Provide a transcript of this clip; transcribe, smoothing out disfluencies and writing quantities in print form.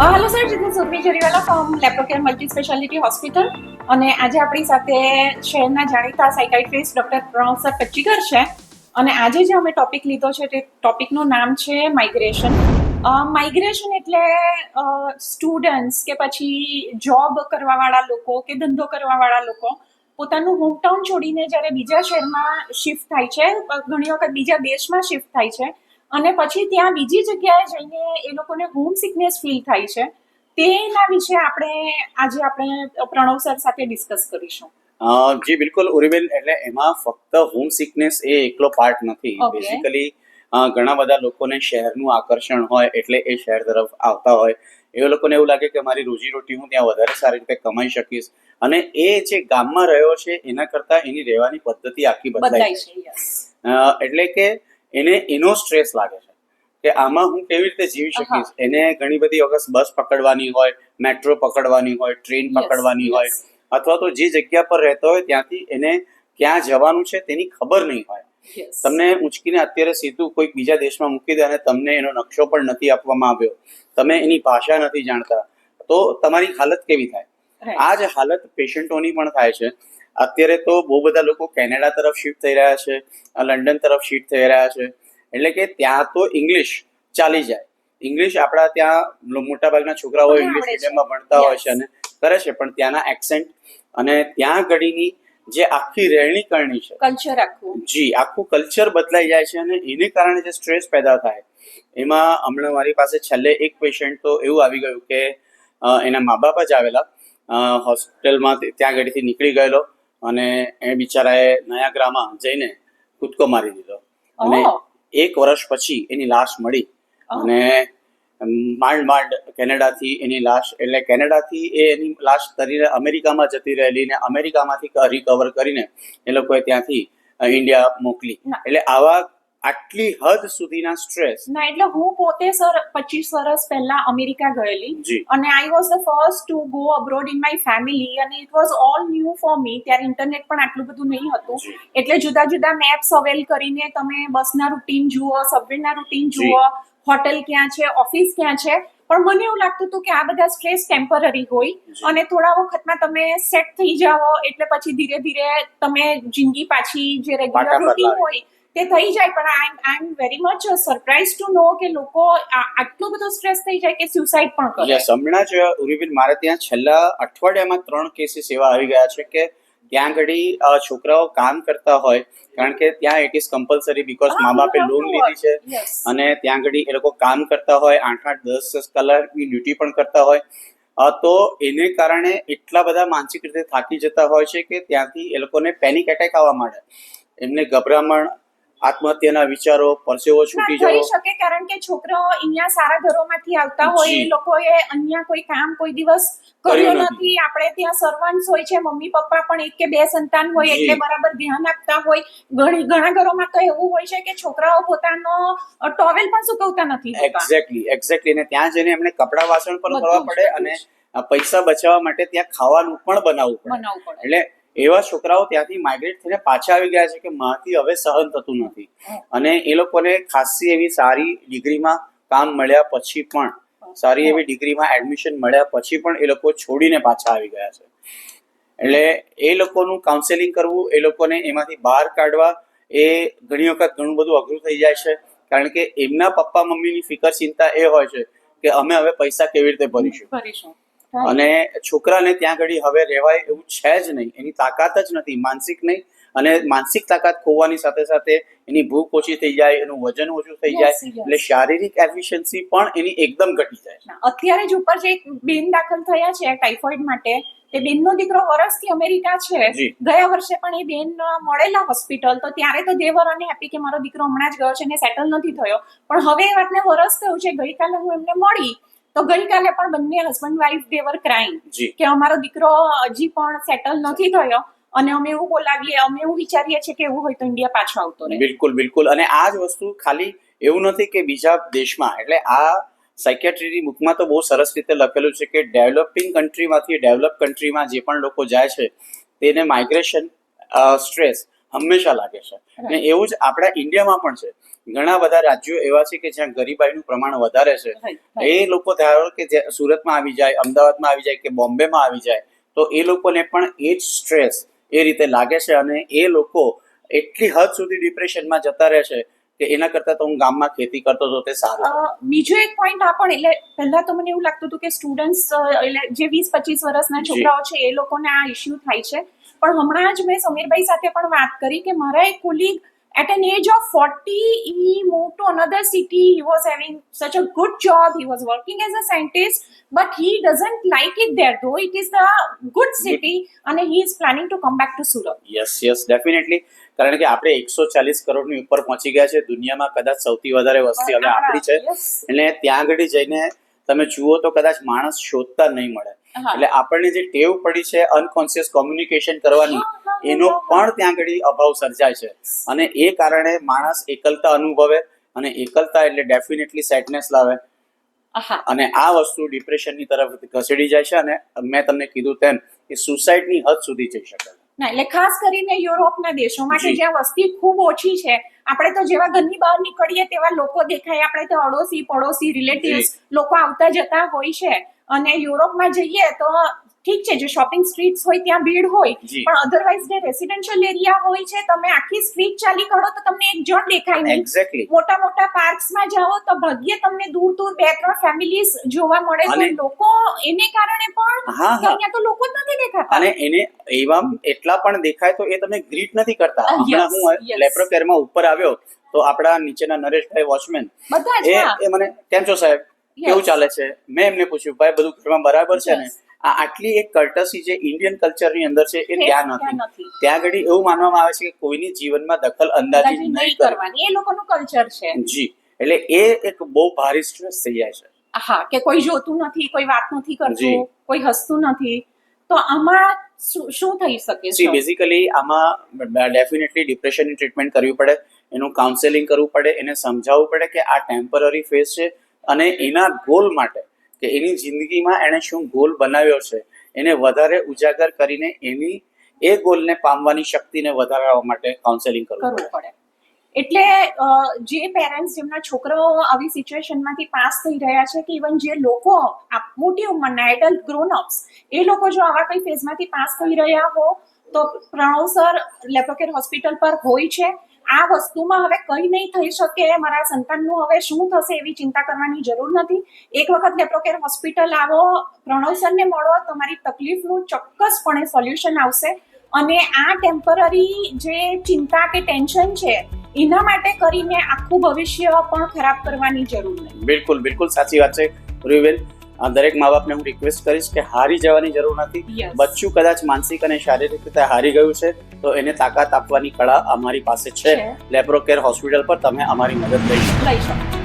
Hello sir, this is Urmi Jariwala from Laprocare multi speciality hospital અને આજે આપણી સાથે શહેરના જાણીતા psychiatrist doctor Pranav sir Kachhikar છે અને આજે જે અમે ટોપિક લીધો છે તે ટોપિકનું નામ છે માઇગ્રેશન. માઇગ્રેશન એટલે સ્ટુડન્ટ્સ કે પછી જોબ કરવાવાળા લોકો કે ધંધો કરવાવાળા લોકો પોતાનું હોમટાઉન છોડીને જ્યારે બીજા શહેરમાં શિફ્ટ થાય છે, ઘણી વખત બીજા દેશમાં શિફ્ટ થાય છે અને પછી ત્યાં બીજી જગ્યાએ જઈને એ લોકોને હોમ સિકનેસ ફીલ થાય છે. તેના વિશે આપણે પ્રણવ સર સાથે ડિસ્કસ કરીશું. જી બિલકુલ ઉર્મિલ, એટલે એમાં ફક્ત હોમ સિકનેસ એ એકલો પાર્ટ નથી. બેઝિકલી ઘણા બધા લોકોને શહેરનું આકર્ષણ હોય એટલે એ શહેર તરફ આવતા હોય. એ લોકોને એવું લાગે કે મારી રોજીરોટી હું ત્યાં વધારે સારી રીતે કમાઈ શકીશ અને એ જે ગામમાં રહ્યો છે એના કરતા એની રહેવાની પદ્ધતિ આખી બદલાય છે. એટલે કે એને એનો સ્ટ્રેસ લાગે છે કે આમાં હું કેવી રીતે જીવી શકીશ. એને ઘણી બધી વખત બસ પકડવાની હોય, મેટ્રો પકડવાની હોય, ટ્રેન પકડવાની હોય, અથવા તો જે જગ્યા પર રહેતો હોય ત્યાંથી એને ક્યાં જવાનું છે તેની ખબર નહીં હોય. તમને ઉંચકીને અત્યારે સીધું કોઈક બીજા દેશમાં મૂકી દે અને તમને એનો નકશો પણ નથી આપવામાં આવ્યો, તમે એની ભાષા નથી જાણતા, તો તમારી હાલત કેવી થાય? આ જ હાલત પેશન્ટોની પણ થાય છે. અત્યારે તો બહુ બધા લોકો કેનેડા તરફ શિફ્ટ થઈ રહ્યા છે, લંડન તરફ શિફ્ટ થઈ રહ્યા છે. એટલે કે ત્યાં તો ઇંગ્લિશ ચાલી જાય. ઇંગ્લિશ આપણા ત્યાં મોટાભાગના છોકરાઓ ઇંગ્લિશ મીડિયમમાં ભણતા હોય છે અને કરે છે, પણ ત્યાંના એક્સેન્ટ અને ત્યાં ઘડીની જે આખી રહેણી કરણી છે, કલ્ચર આખું કલ્ચર બદલાઈ જાય છે અને એને કારણે જે સ્ટ્રેસ પેદા થાય. એમાં હમણાં મારી પાસે છેલ્લે એક પેશન્ટ તો એવું આવી ગયું કે એના મા બાપ જ આવેલા હોસ્પિટલમાં, ત્યાં ઘડીથી નીકળી ગયેલો અને એ બિચારાએ નયાગ્રામાં જઈને કૂદકો મારી દીધો અને 1 વર્ષ પછી એની લાશ મળી અને માંડ કેનેડાથી એની લાશ, એટલે કેનેડાથી એની લાશ તરીને અમેરિકામાં જતી રહેલી ને અમેરિકામાંથી રિકવર કરીને એ લોકોએ ત્યાંથી ઇન્ડિયા મોકલી. એટલે આટલી હદ સુધીના સ્ટ્રેસ. એટલે હું પોતે સર 25 વર્ષ પહેલા અમેરિકા ગયેલી અને I was the first to go abroad in my family અને it was all new for me. ત્યારે ઇન્ટરનેટ પણ આટલું બધું નહીં હતું, એટલે જુદા જુદા મેપ્સ અવેલ કરીને તમે બસના રૂટીન જુઓ, સબવેના રૂટીન જુઓ, હોટેલ ક્યાં છે, ઓફિસ ક્યાં છે. પણ મને એવું લાગતું હતું કે આ બધા સ્ટ્રેસ ટેમ્પરરી હોય અને થોડા વખતમાં તમે સેટ થઈ જાઓ એટલે પછી ધીરે ધીરે તમે જિંદગી પાછી જે રેગ્યુલર રૂટીન હોય તે થઈ જાય. પણ I am very much surprise to know કે લોકો આટલો બધો સ્ટ્રેસ થઈ જાય કે સ્યુસાઇડ પણ કરે. યસ, હમણાં જ ઉર્મિલ મારે ત્યાં છેલ્લા અઠવાડિયામાં 3 કેસીસ એવા આવી ગયા છે કે ત્યાં ઘડી છોકરાઓ કામ કરતા હોય, કારણ કે ત્યાં ઇટ ઇઝ કમ્પલસરી બીકોઝ મા બાપે લોન લીધી છે અને ત્યાં ઘડી એ લોકો કામ કરતા હોય, 8-10 કલાકની ડ્યુટી પણ કરતા હોય, તો એને કારણે એટલા બધા માનસિક રીતે થાકી જતા હોય છે કે ત્યાંથી એ લોકોને પેનિક એટેક આવવા માંડે, એમને ગભરામણ, આત્મહત્યાના વિચારો, પરસેવો છૂટી જવો થઈ શકે. કારણ કે છોકરાઓ અહીંયા સારા ઘરોમાંથી આવતા હોય, એ લોકોએ અહીંયા કોઈ કામ કોઈ દિવસ કર્યું નથી. આપણે ત્યાં સર્વન્ટ્સ હોય છે, મમ્મી પપ્પા પણ 1 કે 2 સંતાન હોય એટલે બરાબર ધ્યાન આપતા હોય. ઘણા ઘરોમાં તો એવું હોય છે કે છોકરાઓ પોતાનો ટોવેલ પણ સુકવતા નથી. એક્ઝેક્ટલી. અને ત્યાં જઈને એમને કપડા વાસણ પણ કરવા પડે અને પૈસા બચાવવા માટે ત્યાં ખાવાનું પણ બનાવવું પડે. એટલે એવા છોકરાઓ ત્યાંથી માઇગ્રેટ થઈને પાછા આવી ગયા છે કે માથી હવે સહન થતું નથી અને એ લોકોને ખાસી એવી સારી ડિગ્રીમાં કામ મળ્યા પછી પણ, સારી એવી ડિગ્રીમાં એડમિશન મળ્યા પછી પણ એ લોકો છોડીને પાછા આવી ગયા છે. એટલે એ લોકોનું કાઉન્સેલિંગ કરવું, એ લોકોને એમાંથી બહાર કાઢવા, એ ઘણી વખત ઘણું બધું અઘરું થઈ જાય છે. કારણ કે એમના પપ્પા મમ્મીની ફિકર ચિંતા એ હોય છે કે અમે હવે પૈસા કેવી રીતે ભરીશું અને છોકરાને ત્યાં ઘડી હવે રહેવાય એવું છે જ નહીં, એની તાકાત જ નથી, માનસિક નહીં. અને માનસિક તાકાત ખોવાની સાથે સાથે એની ભૂખ ઓછી થઈ જાય, એનું વજન ઓછું થઈ જાય, એટલે શારીરિક એફિશિયન્સી પણ એની એકદમ ઘટી જાય. અત્યારે જ ઉપર જે એક બેન દાખલ થયા છે ટાઇફોઇડ માટે, તે બેનનો દીકરો વર્ષથી અમેરિકા છે. ગયા વર્ષે પણ એ બેન મળેલા હોસ્પિટલ, તો ત્યારે તો દેવર અને હેપી કે મારો દીકરો હમણાં જ ગયો છે ને સેટલ નથી થયો. પણ હવે એ વાતને વર્ષ થયું છે. ગઈકાલે હું એમને મળી તો ગઈકાલે પણ બંને હસબન્ડ વાઈફ દેવર ક્રાઇંગ કે અમારો દીકરો હજી પણ સેટલ નથી થયો અને અમે એવું બોલાવીએ, અમે એવું વિચારીએ છીએ કે એવું હોય તો ઇન્ડિયા પાછો આવતો રહે. બિલકુલ. અને આ જ વસ્તુ ખાલી એવું નથી કે બીજા દેશમાં, એટલે આ સાયકેટ્રીની બુકમાં તો બહુ સરસ રીતે લખેલું છે કે ડેવલપિંગ કન્ટ્રીમાંથી ડેવલપ કન્ટ્રીમાં જે પણ લોકો જાય છે તેને માઇગ્રેશન સ્ટ્રેસ હંમેશા લાગે છે. અને એવું જ આપણા ઇન્ડિયામાં પણ છે. ઘણા બધા રાજ્યો એવા છે કે જ્યાં ગરીબાઈનું પ્રમાણ વધારે છે. એ લોકો ધારો કે સુરતમાં આવી જાય, અમદાવાદમાં આવી જાય કે બોમ્બેમાં આવી જાય, તો એ લોકોને પણ એ જ સ્ટ્રેસ એ રીતે લાગે છે અને એ લોકો એટલી હદ સુધી ડિપ્રેશનમાં જતા રહે છે કે એના કરતા તો હું ગામમાં ખેતી કરતો હતો તે સારું. બીજો એક પોઈન્ટ આ પણ, એટલે પહેલા તો મને એવું લાગતું હતું કે સ્ટુડન્ટ્સ એટલે જે 20-25 વર્ષના છોકરાઓ છે એ લોકોને આ ઇશ્યુ થાય છે, પણ હમણાં જ મેં સમીરભાઈ સાથે પણ વાત કરી કે મારા એક કોલીગ at an age of 40 he moved to another city. He was having such a good job, he was working as a scientist, but he doesn't like it there, though it is the good city, and he is planning to come back to Surat. Yes definitely. કારણ કે આપણે 140 કરોડની ઉપર પહોંચી ગયા છે. દુનિયામાં કદાચ સૌથી વધારે વસ્તી હવે આપણી છે. એટલે ત્યાં આગળ જઈને તમે જુઓ તો કદાચ માણસ શોધતા નહીં મળે. એટલે આપણને જે ટેવ પડી છે અનકોન્શિયસ કોમ્યુનિકેશન કરવાની, એનો પણ ત્યાં આગળ અભાવ સર્જાય છે અને એ કારણે માણસ એકલતા અનુભવે અને એકલતા એટલે ડેફિનેટલી સેડનેસ લાવે અને આ વસ્તુ ડિપ્રેશનની તરફ ખસેડી જાય છે અને મેં તમને કીધું તેમ કે સુસાઇડની હદ સુધી જઈ શકે. ના, એટલે ખાસ કરીને યુરોપના દેશોમાં કે જ્યાં વસ્તી ખૂબ ઓછી છે, આપણે તો જેવા ઘરની બહાર નીકળીએ તેવા લોકો દેખાય, આપણે તો અડોશી પડોશી રિલેટિવ્સ લોકો આવતા જતા હોય છે. અને યુરોપમાં જઈએ તો ઠીક છે, જે શોપિંગ સ્ટ્રીટ્સ હોય ત્યાં ભીડ હોય, પણ અધરવાઇઝ જે રેસિડેન્શિયલ એરિયા હોય છે, તમે આખી સ્ટ્રીટ ચાલી કરો તો તમને એક જણ દેખાય નહીં. મોટા મોટા પાર્ક્સમાં જાઓ તો ભાગ્યે તમને દૂર દૂર 2-3 ફેમિલીઝ જોવા મળે છે. લોકો એને કારણે પણ અહીંયા તો લોકો જ નથી દેખાતા અને એને એવા એટલા પણ દેખાય તો એ તમને ગ્રીટ નથી કરતા. હમણાં હું લેપ્રોકેરમાં ઉપર આવ્યો તો આપણા નીચેના નરેશભાઈ વોચમેન એ મને કેમ છો સાહેબ, કેવું ચાલે છે, મેં એમને પૂછ્યું ભાઈ બધું ઘરમાં બરાબર છે ને. આટલી એક કર્ટસી જે ઇન્ડિયન કલ્ચરની અંદર છે એ ત્યાં નથી. ત્યાં આગળ એવું માનવામાં આવે છે કે કોઈની જીવનમાં દખલ અંદાજી નહીં કરવાની, એ લોકોનું કલ્ચર છે. જી, એટલે એ એક બહુ ભારી સ્ટ્રેસ થઈ જાય છે. હા, કે કોઈ જોતું નથી, કોઈ વાત નથી કરતું, કોઈ હસતું નથી. તો આમાં શું થઈ શકે છે? બેઝિકલી આમાં ડેફિનેટલી ડિપ્રેશનની ટ્રીટમેન્ટ કરવી પડે, એનું કાઉન્સેલિંગ કરવું પડે, એને સમજાવવું પડે કે આ ટેમ્પરરી ફેઝ છે અને એના ગોલ માટે કે એની જિંદગીમાં એણે શું ગોલ બનાવ્યો છે એને વધારે ઉજાગર કરીને એની એ ગોલને પામવાની શક્તિને વધારવા માટે કાઉન્સેલિંગ કરવું પડે. એટલે જે પેરેન્ટ્સ જેમના છોકરાઓ આવી સિચ્યુએશનમાંથી પાસ થઈ રહ્યા છે, કે ઇવન જે લોકો મોટી ઉંમરના એડલ્ટ ગ્રોનઅપ્સ, એ લોકો જો આવા કઈ ફેઝમાંથી પાસ થઈ રહ્યા હો તો પ્રણવ સર લેપ્રોકેર હોસ્પિટલ પર હોય છે. આ વસ્તુમાં હવે કંઈ નહીં થઈ શકે, મારા સંતાનનું હવે શું થશે એવી ચિંતા કરવાની જરૂર નથી. એક વખત લેપ્રોકેર હોસ્પિટલ આવો, પ્રણવ સરને મળો, તમારી તકલીફનું ચોક્કસપણે સોલ્યુશન આવશે. અને આ ટેમ્પરરી જે ચિંતા કે ટેન્શન છે એના માટે કરીને આખું ભવિષ્ય પણ ખરાબ કરવાની જરૂર નહીં. બિલકુલ સાચી વાત છે રૂહીબેન. દરેક મા બાપને હું રિક્વેસ્ટ કરીશ કે હારી જવાની જરૂર નથી. બચ્ચું કદાચ માનસિક અને શારીરિક રીતે હારી ગયું છે તો એને તાકાત આપવાની કળા અમારી પાસે છે. લેપ્રોકેર હોસ્પિટલ પર તમે અમારી મદદ લઈ શકો.